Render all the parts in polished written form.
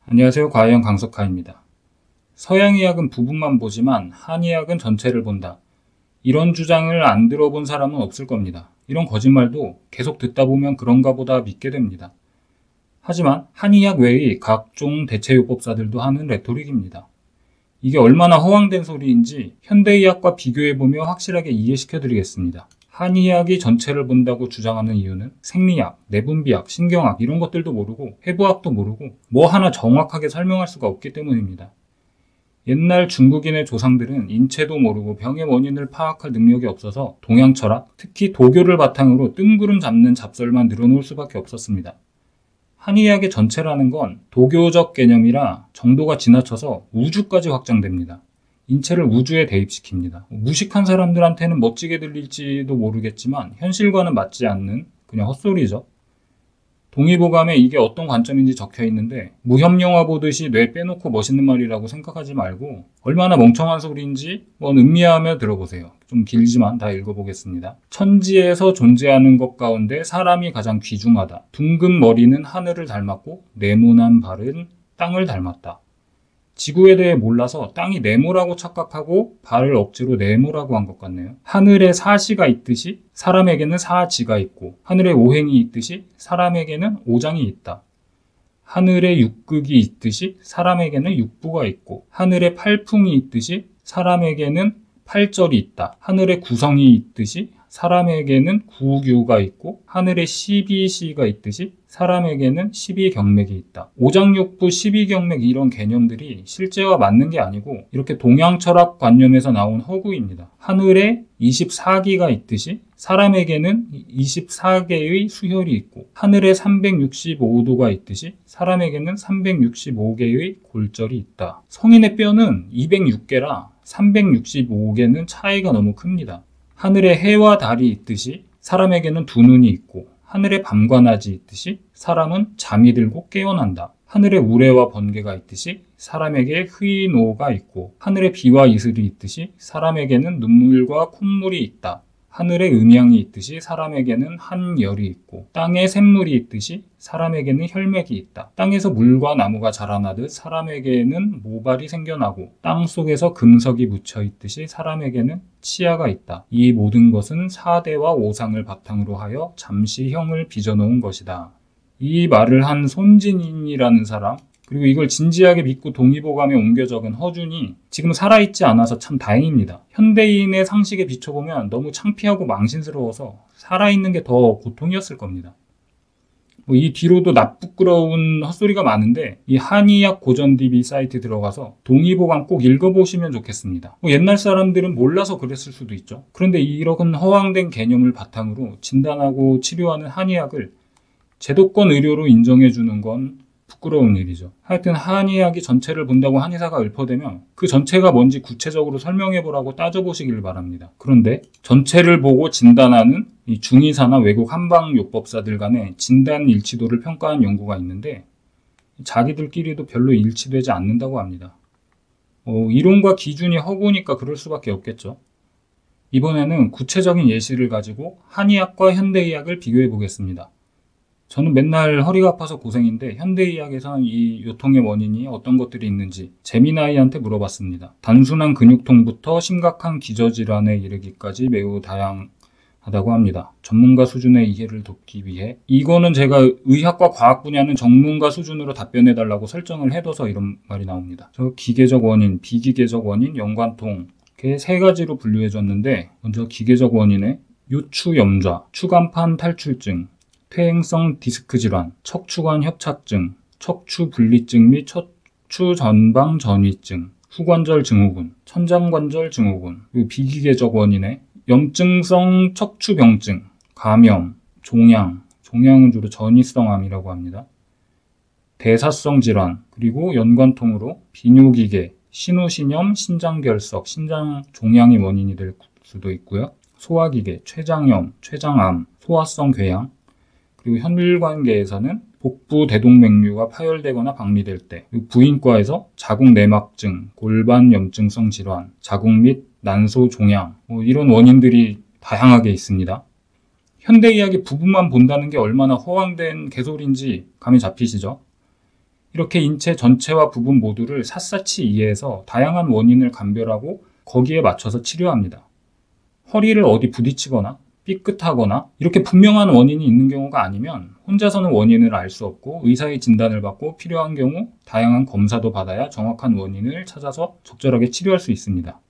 안녕하세요. 과외형 강석하입니다. 서양의학은 부분만 보지만 한의학은 전체를 본다. 이런 주장을 안 들어본 사람은 없을 겁니다. 이런 거짓말도 계속 듣다 보면 그런가 보다 믿게 됩니다. 하지만 한의학 외의 각종 대체요법사들도 하는 레토릭입니다. 이게 얼마나 허황된 소리인지 현대의학과 비교해보며 확실하게 이해시켜드리겠습니다. 한의학이 전체를 본다고 주장하는 이유는 생리학, 내분비학, 신경학 이런 것들도 모르고 해부학도 모르고 뭐 하나 정확하게 설명할 수가 없기 때문입니다. 옛날 중국인의 조상들은 인체도 모르고 병의 원인을 파악할 능력이 없어서 동양 철학, 특히 도교를 바탕으로 뜬구름 잡는 잡설만 늘어놓을 수밖에 없었습니다. 한의학의 전체라는 건 도교적 개념이라 정도가 지나쳐서 우주까지 확장됩니다. 인체를 우주에 대입시킵니다. 무식한 사람들한테는 멋지게 들릴지도 모르겠지만 현실과는 맞지 않는 그냥 헛소리죠. 동의보감에 이게 어떤 관점인지 적혀 있는데 무협영화 보듯이 뇌 빼놓고 멋있는 말이라고 생각하지 말고 얼마나 멍청한 소리인지 음미하며 들어보세요. 좀 길지만 다 읽어보겠습니다. 천지에서 존재하는 것 가운데 사람이 가장 귀중하다. 둥근 머리는 하늘을 닮았고 네모난 발은 땅을 닮았다. 지구에 대해 몰라서 땅이 네모라고 착각하고 발을 억지로 네모라고 한 것 같네요. 하늘에 사시가 있듯이 사람에게는 사지가 있고 하늘에 오행이 있듯이 사람에게는 오장이 있다. 하늘에 육극이 있듯이 사람에게는 육부가 있고 하늘에 팔풍이 있듯이 사람에게는 팔절이 있다. 하늘에 구성이 있듯이 사람에게는 구규가 있고 하늘에 십이시가 있듯이 사람에게는 십이경맥이 있다. 오장육부, 십이경맥 이런 개념들이 실제와 맞는 게 아니고 이렇게 동양 철학 관념에서 나온 허구입니다. 하늘에 24기가 있듯이 사람에게는 24개의 수혈이 있고 하늘에 365도가 있듯이 사람에게는 365개의 골절이 있다. 성인의 뼈는 206개라 365개는 차이가 너무 큽니다. 하늘에 해와 달이 있듯이 사람에게는 두 눈이 있고 하늘에 밤과 낮이 있듯이 사람은 잠이 들고 깨어난다. 하늘에 우레와 번개가 있듯이 사람에게 흐이노가 있고 하늘에 비와 이슬이 있듯이 사람에게는 눈물과 콧물이 있다. 하늘에 음양이 있듯이 사람에게는 한열이 있고 땅에 샘물이 있듯이 사람에게는 혈맥이 있다. 땅에서 물과 나무가 자라나듯 사람에게는 모발이 생겨나고 땅 속에서 금석이 묻혀 있듯이 사람에게는 치아가 있다. 이 모든 것은 사대와 오상을 바탕으로 하여 잠시 형을 빚어놓은 것이다. 이 말을 한 손진인이라는 사람, 그리고 이걸 진지하게 믿고 동의보감에 옮겨 적은 허준이 지금 살아있지 않아서 참 다행입니다. 현대인의 상식에 비춰보면 너무 창피하고 망신스러워서 살아있는 게 더 고통이었을 겁니다. 이 뒤로도 납부끄러운 헛소리가 많은데 이 한의학 고전DB 사이트 들어가서 동의보감 꼭 읽어보시면 좋겠습니다. 옛날 사람들은 몰라서 그랬을 수도 있죠. 그런데 이런 허황된 개념을 바탕으로 진단하고 치료하는 한의학을 제도권 의료로 인정해주는 건 부끄러운 일이죠. 하여튼 한의학이 전체를 본다고 한의사가 읊어대면 그 전체가 뭔지 구체적으로 설명해보라고 따져보시길 바랍니다. 그런데 전체를 보고 진단하는 이 중의사나 외국 한방요법사들 간의 진단 일치도를 평가한 연구가 있는데 자기들끼리도 별로 일치되지 않는다고 합니다. 이론과 기준이 허구니까 그럴 수밖에 없겠죠. 이번에는 구체적인 예시를 가지고 한의학과 현대의학을 비교해 보겠습니다. 저는 맨날 허리가 아파서 고생인데 현대의학에서는 이 요통의 원인이 어떤 것들이 있는지 재미나이한테 물어봤습니다. 단순한 근육통부터 심각한 기저질환에 이르기까지 매우 다양하다고 합니다. 전문가 수준의 이해를 돕기 위해 이거는 제가 의학과 과학 분야는 전문가 수준으로 답변해달라고 설정을 해둬서 이런 말이 나옵니다. 저 기계적 원인, 비기계적 원인, 연관통 이렇게 세 가지로 분류해줬는데 먼저 기계적 원인에 요추염좌, 추간판 탈출증, 퇴행성 디스크 질환, 척추관 협착증, 척추분리증 및 척추전방 전이증, 후관절 증후군, 천장관절 증후군, 그리고 비기계적 원인의 염증성 척추병증, 감염, 종양은 주로 전이성암이라고 합니다. 대사성 질환, 그리고 연관통으로 비뇨기계, 신우신염, 신장결석, 신장 종양이 원인이 될 수도 있고요. 소화기계, 췌장염, 췌장암, 소화성 궤양, 그리고 혈관계에서는 복부 대동맥류가 파열되거나 박리될 때, 그리고 부인과에서 자궁내막증, 골반염증성 질환, 자궁 및 난소 종양, 이런 원인들이 다양하게 있습니다. 현대의학의 부분만 본다는 게 얼마나 허황된 개소리인지 감이 잡히시죠? 이렇게 인체 전체와 부분 모두를 샅샅이 이해해서 다양한 원인을 감별하고 거기에 맞춰서 치료합니다. 허리를 어디 부딪히거나 삐끗하거나 이렇게 분명한 원인이 있는 경우가 아니면 혼자서는 원인을 알 수 없고 의사의 진단을 받고 필요한 경우 다양한 검사도 받아야 정확한 원인을 찾아서 적절하게 치료할 수 있습니다.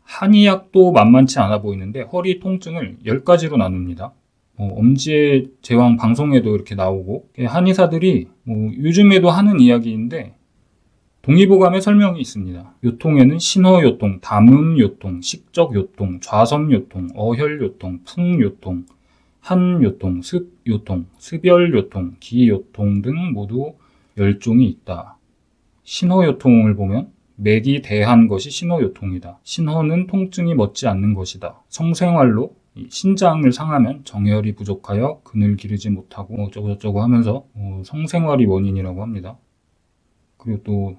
한의학도 만만치 않아 보이는데 허리 통증을 10가지로 나눕니다. 엄지의 제왕 방송에도 이렇게 나오고 한의사들이 요즘에도 하는 이야기인데 동의보감에 설명이 있습니다. 요통에는 신허요통, 담음요통, 식적요통, 좌섬요통, 어혈요통, 풍요통, 한요통, 습요통, 습열요통, 기요통 등 모두 10종이 있다. 신허요통을 보면 맥이 대한 것이 신허요통이다. 신허는 통증이 멎지 않는 것이다. 성생활로 신장을 상하면 정혈이 부족하여 근을 기르지 못하고 어쩌고저쩌고 하면서 성생활이 원인이라고 합니다. 그리고 또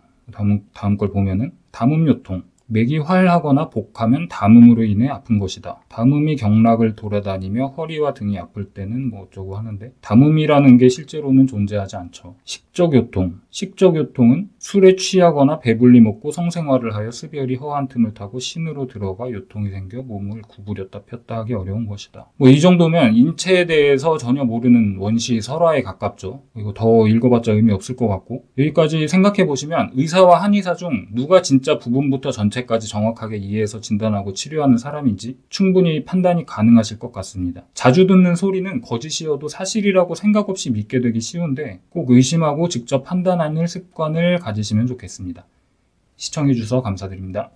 다음 걸 보면은 담음요통, 맥이 활하거나 복하면 담음으로 인해 아픈 것이다. 담음이 경락을 돌아다니며 허리와 등이 아플 때는 어쩌고 하는데 담음이라는 게 실제로는 존재하지 않죠. 식적요통, 식적요통은 술에 취하거나 배불리 먹고 성생활을 하여 습열이 허한 틈을 타고 신으로 들어가 요통이 생겨 몸을 구부렸다 폈다 하기 어려운 것이다. 이 정도면 인체에 대해서 전혀 모르는 원시 설화에 가깝죠. 이거 더 읽어봤자 의미 없을 것 같고, 여기까지 생각해 보시면 의사와 한의사 중 누가 진짜 부분부터 전체까지 정확하게 이해해서 진단하고 치료하는 사람인지 충분히 판단이 가능하실 것 같습니다. 자주 듣는 소리는 거짓이어도 사실이라고 생각 없이 믿게 되기 쉬운데 꼭 의심하고 직접 판단하는 습관을 가지시면 좋겠습니다. 시청해주셔서 감사드립니다.